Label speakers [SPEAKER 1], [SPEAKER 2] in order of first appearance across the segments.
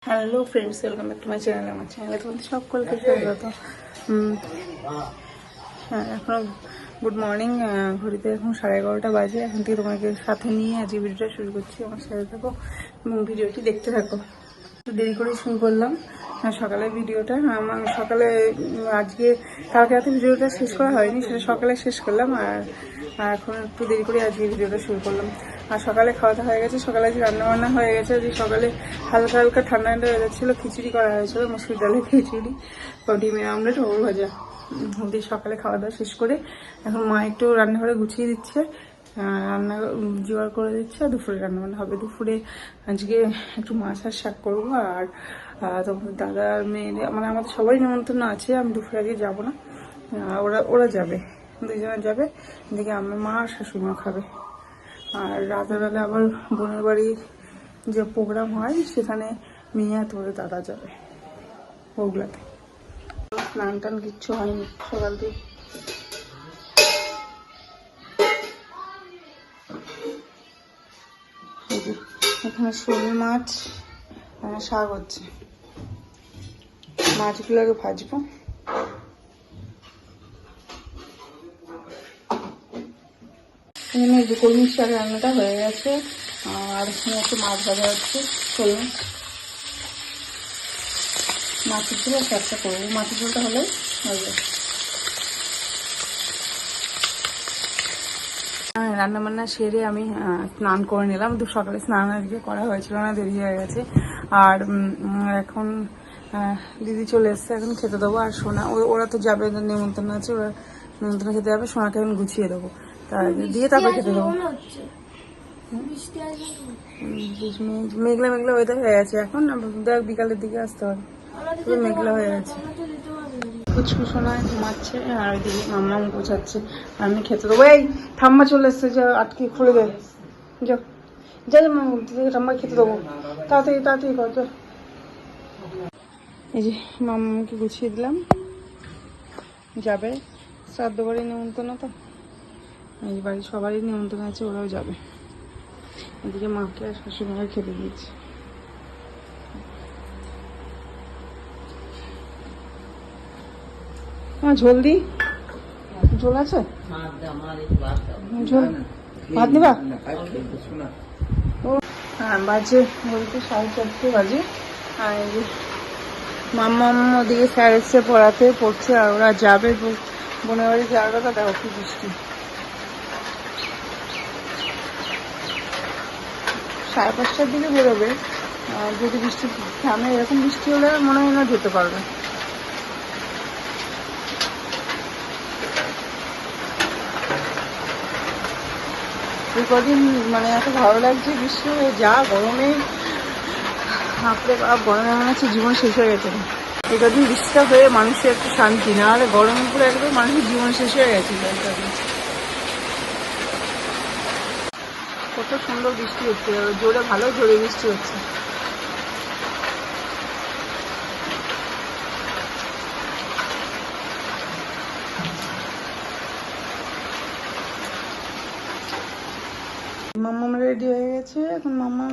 [SPEAKER 1] Hello friends, welcome back to my channel. আমার চ্যানেলে তোমাদের সকলকে স্বাগত। হ্যাঁ, এখন গুড মর্নিং। ঘড়িতে এখন 11:30 বাজে। এখন থেকে তোমাকে সাথে নিয়ে আজকে ভিডিওটা শুরু করছি। আমার সাথে থাকো এবং ভিডিওটি দেখতে থাকো। একটু দেরি করে শুরু করলাম সকালের ভিডিওটা। আমার সকালে আজকে কালকে রাতে ভিডিওটা শেষ করা হয়নি, সেটা সকালে শেষ করলাম। আর এখন একটু দেরি করে আজকে ভিডিওটা শুরু করলাম। আর সকালে খাওয়া দাওয়া হয়ে গেছে, সকালে আজকে রান্নাবান্না হয়ে গেছে। আজকে সকালে হালকা হালকা ঠান্ডা ঠান্ডা ওয়েদার ছিল, খিচুড়ি করা হয়েছিল, মুসুর ডালের খিচুড়ি, ডিমের আমলেট, ওর ভাজা দিয়ে সকালে খাওয়া দাওয়া শেষ করে এখন মা একটু রান্নাঘরে গুছিয়ে দিচ্ছে, রান্না জোগাড় করে দিচ্ছে। আর দুপুরে রান্নাবান্না হবে। দুপুরে আজকে একটু মাছ আর শাক করবো। আর তোমার দাদার মেয়ের মানে আমাদের সবারই নিমন্ত্রণ আছে। আমি দুপুরে আগে যাবো না, ওরা যাবে, দুজনে যাবে। এদিকে আমার মা আর শাশুড়িমা খাবে। আর রাতের বেলা আবার বোনের বাড়ি যে প্রোগ্রাম হয় সেখানে মেয়ে তোরে দাদা যাবে ওগুলাতে। স্নান টান কিচ্ছু হয়নি সকাল থেকে। এখানে শোল মাছ শাক হচ্ছে, মাছগুলো আগে ভাজবো। এখানে কলমি শাক রান্নাটা হয়ে গেছে। আর এখানে একটু মাছ ভাজা হচ্ছে, শোল মাছের ঝোল আর শাকটা করবো। মাছের ঝোলটা হলে হয়ে যাবে। রান্না বান্না সেরে আমি স্নান করে নিলাম। তো সকালে স্নান আজকে করা হয়েছিল না, দেরি হয়ে গেছে। আর এখন দিদি চলে এসছে, এখন খেতে দেবো। আর সোনা ওরা তো যাবে, নিমন্ত্রণ আছে, ওরা নিমন্ত্রণ খেতে যাবে। সোনাকে এখন গুছিয়ে দেবো, দিয়ে তারপরে খেতে দেবো। মেঘলা মেঘলা ওয়েদার হয়ে গেছে এখন, দেখ বিকালের দিকে আসতে হবে। পুরো মেঘলা হয়ে গেছে। কুচকুচোনায় ঘুমাচ্ছে আর ওইদিকে মাম্মা গোছাচ্ছে। আমি খেতে দেবো। এই ঠাম্মা চলে এসছে, যা আটকে খুলে দে, যা যা ঠাম্মা খেতে দেবো। তাড়াতাড়ি তাড়াতাড়ি কর। এই যে মাম্মাকে গুছিয়ে দিলাম, যাবে। শ্রাদ্ধ বাড়ির নিমন্ত্রণ তো, এই বাড়ির সবারই নিমন্ত্রণ আছে, ওরাও যাবে। এদিকে মাকে আর শাশুড়িমাকে খেতে দিয়েছি। ঝোল দি, ঝোল আছে, ঝোল ভাত নিবা? ও হ্যাঁ, বাজে বলতে 4:30 বাজে। আর মাম্মা ওদিকে স্যার এসে পড়াতে পড়ছে, আর ওরা যাবে বোনের বাড়ি যাওয়ার কথা। দেখো কি বৃষ্টি, 5:30টার দিকে বেরোবে। যদি বৃষ্টি থামে, এরকম বৃষ্টি হলে মনে হয় না যেতে পারবে। এই কদিন মানে এত ভালো লাগছে বৃষ্টি হয়ে, যা গরমে হাঁপড়ে গরমে মনে হচ্ছে জীবন শেষ হয়ে গেছে। এই কদিন বৃষ্টিটা হয়ে মানুষের একটু শান্তি, না হলে গরমের উপরে একদম মানুষের জীবন শেষ হয়ে গেছে। কত সুন্দর বৃষ্টি হচ্ছে, জোরে, ভালো জোরে বৃষ্টি হচ্ছে। মাম্মা রেডি হয়ে গেছে। এখন মাম্মা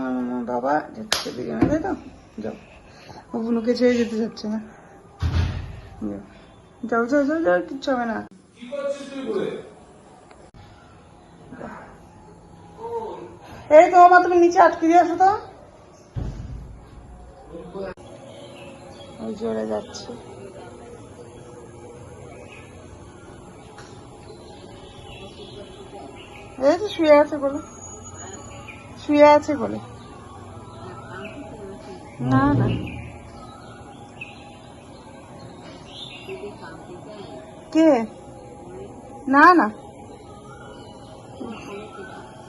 [SPEAKER 1] বাবা যাচ্ছে বিরিয়ানি, তাই তো? যাও, ও বুনুকে ছেড়ে যেতে যাচ্ছে না। যাও যাও যাও যাও, কিচ্ছু হবে না। এই তো মা, তুমি নিচে আটকে দিয়ে আসো তো। ওই জোরে যাচ্ছে। এই তো শুয়ে আছে বলে, শুয়ে আছে বলে। না না, কে? না না,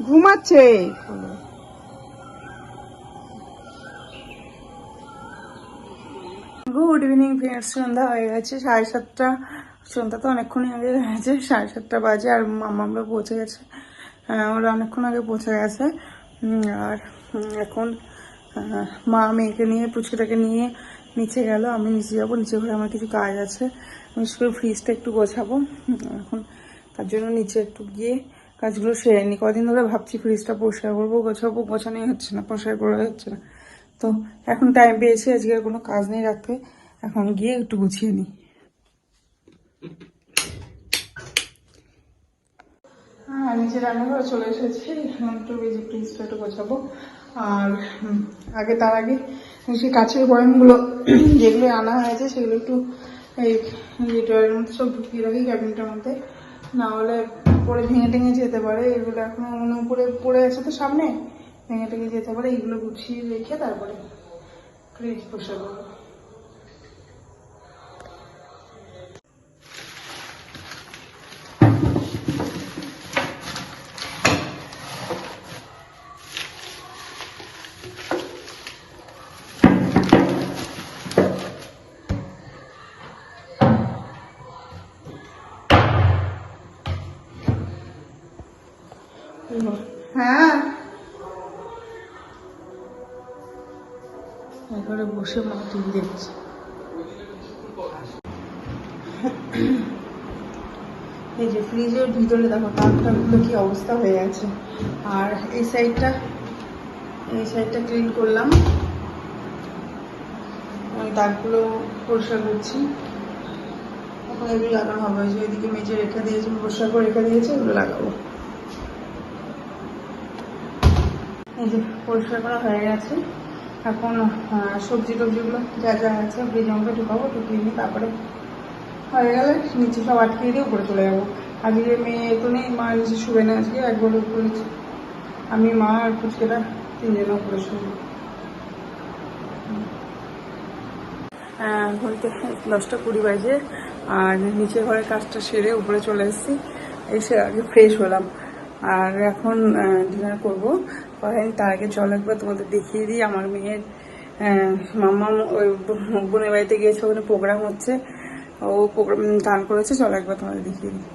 [SPEAKER 1] ঘুমাচ্ছে। গুড ইভিনিং ফ্রেন্ডস, সন্ধ্যা হয়ে গেছে 7:30। সন্ধ্যা তো অনেকক্ষণই আগে হয়েছে, 7:30 বাজে। আর মাম্মা পৌঁছে গেছে, ওরা অনেকক্ষণ আগে পৌঁছে গেছে। আর এখন মা মেয়েকে নিয়ে, পুচকুটাকে নিয়ে নিচে গেল। আমি নিচে যাবো, নিচে ঘরে আমার কিছু কাজ আছে। বিশেষ করে ফ্রিজটা একটু গোছাবো এখন, তার জন্য নিচে একটু গিয়ে কাজগুলো সেরে নি। কদিন ধরে ভাবছি ফ্রিজটা পরিষ্কার করবো, গোছাবো, গোছানোই হচ্ছে না, পরিষ্কার করা হচ্ছে না। তো এখন টাইম পেয়েছি, আজকে আর কোনো কাজ নেই রাখতে, এখন গিয়ে একটু গুছিয়ে নিই। হ্যাঁ, নিচে রান্নাঘরে চলে এসেছি, এখন একটু বেজে ফ্রিজটা একটু গোছাবো। আর তার আগে সেই কাছের বয়ামগুলো যেগুলো আনা হয়েছে সেগুলো একটু এই ড্রয়ারের মধ্যে সব ঢুকিয়ে রাখি ক্যাবিনেটের মধ্যে, না হলে পরে ভেঙে টেঙে যেতে পারে। এগুলো এখনো মনে উপরে পড়ে আছে তো সামনে, ভেঙে টেঙে যেতে পারে। এইগুলো গুছিয়ে রেখে তারপরে ফ্রিজ বসাবো। হ্যাঁ, এবারে বসে মা টিভি দেখছে। এই যে ফ্রিজের ভিতরে দেখো তারগুলো কি অবস্থা হয়ে আছে। আর এই সাইডটা ক্লিন করলাম, তারগুলো পরিষ্কার করছি। এখন এগুলো লাগানো হবে, যে ওইদিকে মেজে রেখে দিয়েছি, পরিষ্কার করে রেখে দিয়েছি, ওগুলো লাগাবো। এই যে পরিষ্কার করা হয়ে গেছে, এখন সবজি টবজিগুলো যা যা আছে ফ্রিজের মধ্যে ঢুকাবো, ঢুকিয়ে নিয়ে তারপরে হয়ে গেলে নিচে সব আটকিয়ে দিয়ে উপরে চলে যাবো। আজকে মেয়ে তো নেই, মা নিচে শুবে না, আজকে একবার উপরে আমি, মা আর ফুচকেটা তিনজনে উপরে শুবো। ঘড়িতে 10:20 বাজে, আর নিচের ঘরের কাজটা সেরে উপরে চলে এসেছি, এসে আগে ফ্রেশ হলাম। আর এখন ডিনার করবো, তার আগে চল একবার তোমাদের দেখিয়ে দিই। আমার মেয়ের মাম্মা ওই বোনের বাড়িতে গিয়েছে, ওখানে প্রোগ্রাম হচ্ছে, ও প্রোগ্রাম গান করেছে, চল একবার তোমাদের দেখিয়ে দিই।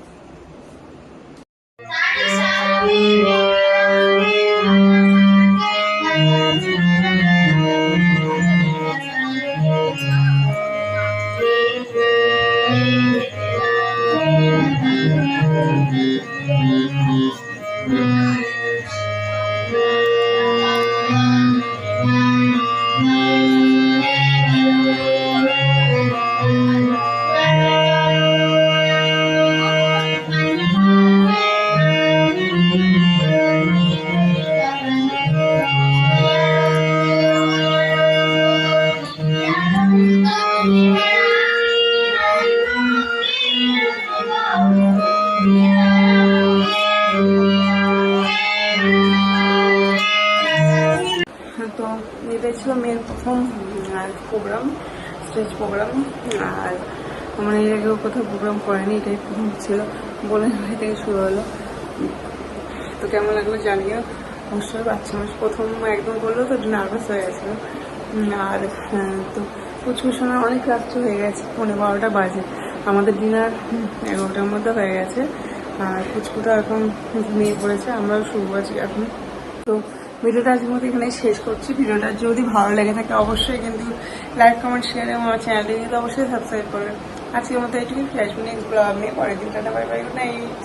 [SPEAKER 1] তো এটাই ছিল মেয়ের প্রথম প্রোগ্রাম, স্টেজ প্রোগ্রাম। আর আমার এর আগেও কোথাও প্রোগ্রাম করেনি, এটাই প্রথম ছিল, বোনের বাড়ি থেকে শুরু হলো। তো কেমন লাগলো জানিও অবশ্যই। বাচ্চা মাস প্রথম একদম করলো তো নার্ভাস হয়ে গেছিলো। আর তো পুচকুশোনা অনেক রাত্রি হয়ে গেছে, 12:15 বাজে, আমাদের ডিনার 11টার মধ্যে হয়ে গেছে। আর পুচকুটা এখন ঘুমিয়ে পড়েছে, আমরাও শুরু আছি এখন। তো ভিডিওটা আজকের মতো এখানে শেষ করছি। ভিডিওটা যদি ভালো লেগে থাকে অবশ্যই কিন্তু লাইক, কমেন্ট, শেয়ার এবং আমার চ্যানেলটি কিন্তু অবশ্যই সাবস্ক্রাইব করবেন। আজকের মতো এটুকুই, ফ্ল্যাশ নেক্সট ব্লগ নিয়ে পরের দিন। Tata, bye bye, good night.